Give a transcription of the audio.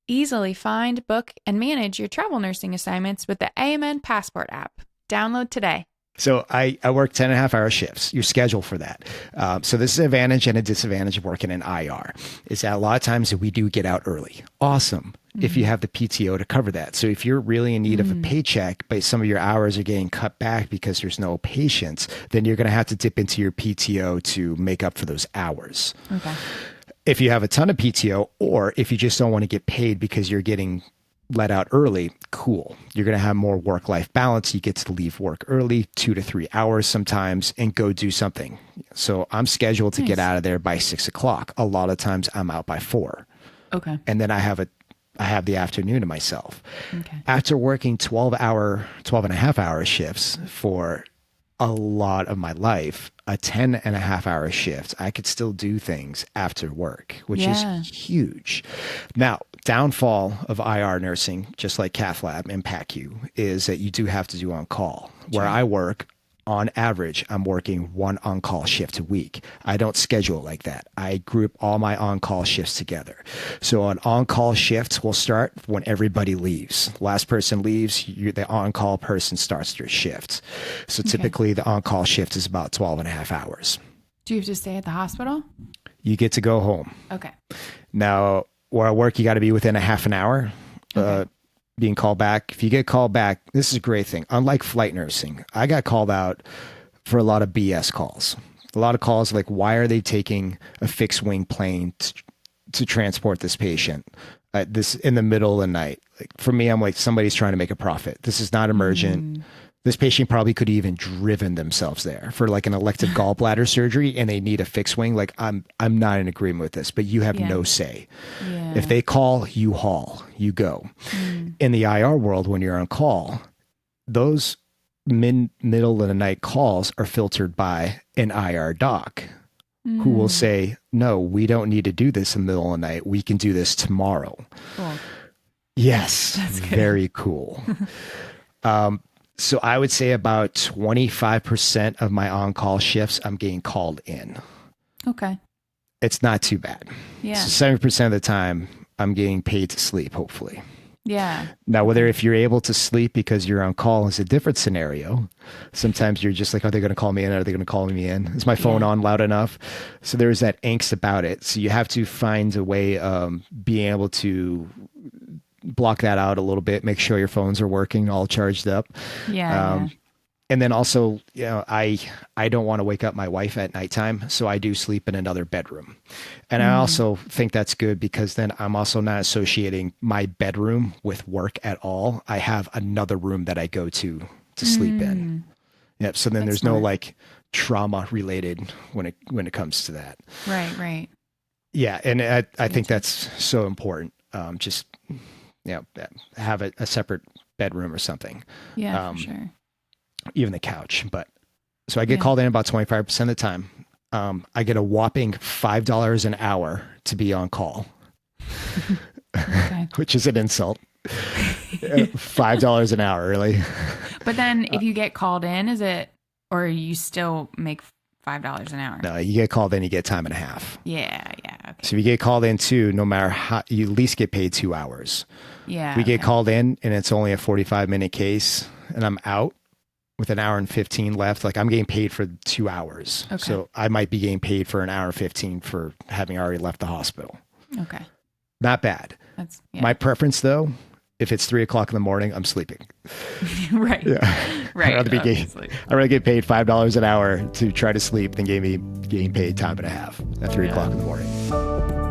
Easily find, book, and manage your travel nursing assignments with the AMN Passport app. Download today. So I work 10 and a half hour shifts. You're scheduled for that. So this is an advantage and a disadvantage of working in IR is that a lot of times we do get out early. Awesome. If you have the PTO to cover that. So if you're really in need of a paycheck, but some of your hours are getting cut back because there's no patients, then you're going to have to dip into your PTO to make up for those hours. Okay. If you have a ton of PTO, or if you just don't want to get paid because you're getting let out early, cool. You're going to have more work-life balance. You get to leave work early, 2 to 3 hours sometimes, and go do something. So I'm scheduled to get out of there by 6 o'clock. A lot of times I'm out by 4. Okay. And then I have the afternoon to myself. Okay. After working 12 and a half hour shifts for a lot of my life, a 10 and a half hour shift, I could still do things after work, which is huge. Now, downfall of IR nursing, just like cath lab and PACU, is that you do have to do on call. Where I work, on average, I'm working 1 on-call shift a week. I don't schedule it like that. I group all my on-call shifts together. So an on-call shift will start when everybody leaves. Last person leaves, the on-call person starts their shift. So typically the on-call shift is about 12 and a half hours. Do you have to stay at the hospital? You get to go home. Okay. Now, where I work, you got to be within a half an hour. Being called back. If you get called back, this is a great thing. Unlike flight nursing, I got called out for a lot of BS calls. A lot of calls like, why are they taking a fixed wing plane to transport this patient this in the middle of the night? Like, for me, I'm like, somebody's trying to make a profit. This is not emergent. This patient probably could have even driven themselves there for like an elective gallbladder surgery, and they need a fixed wing. Like, I'm not in agreement with this, but you have no say. Yeah. If they call, you haul, you go. In the IR world, when you're on call, those middle of the night calls are filtered by an IR doc who will say, no, we don't need to do this in the middle of the night. We can do this tomorrow. Cool. Yes. That's very cool. So I would say about 25% of my on-call shifts, I'm getting called in. Okay. It's not too bad. Yeah. So 70% of the time, I'm getting paid to sleep, hopefully. Yeah. Now, whether if you're able to sleep because you're on call is a different scenario. Sometimes you're just like, are they going to call me in? Are they going to call me in? Is my phone on loud enough? So there's that angst about it. So you have to find a way of being able to block that out a little bit, make sure your phones are working, all charged up. Yeah. And then also, you know, I don't want to wake up my wife at nighttime, so I do sleep in another bedroom. And I also think that's good because then I'm also not associating my bedroom with work at all. I have another room that I go to sleep in. Yep. So then there's no like trauma related when it comes to that. Right. Yeah. And I think that's so important. Just, have a separate bedroom or something. Yeah, for sure. Even the couch. But so I get called in about 25% of the time. I get a whopping $5 an hour to be on call, which is an insult. $5 an hour, really. But then if you get called in, or you still make $5 an hour? No, you get called in, you get time and a half. Yeah. Okay. So if you get called in too, no matter how, you at least get paid 2 hours. Yeah. We get called in and it's only a 45-minute case and I'm out with an hour and 15 left. Like I'm getting paid for 2 hours. Okay. So I might be getting paid for an hour and 15 for having already left the hospital. Okay. Not bad. My preference though, if it's 3 o'clock in the morning, I'm sleeping. Right. Yeah. Right. I'd rather get paid $5 an hour to try to sleep than getting paid time and a half at 3 o'clock in the morning.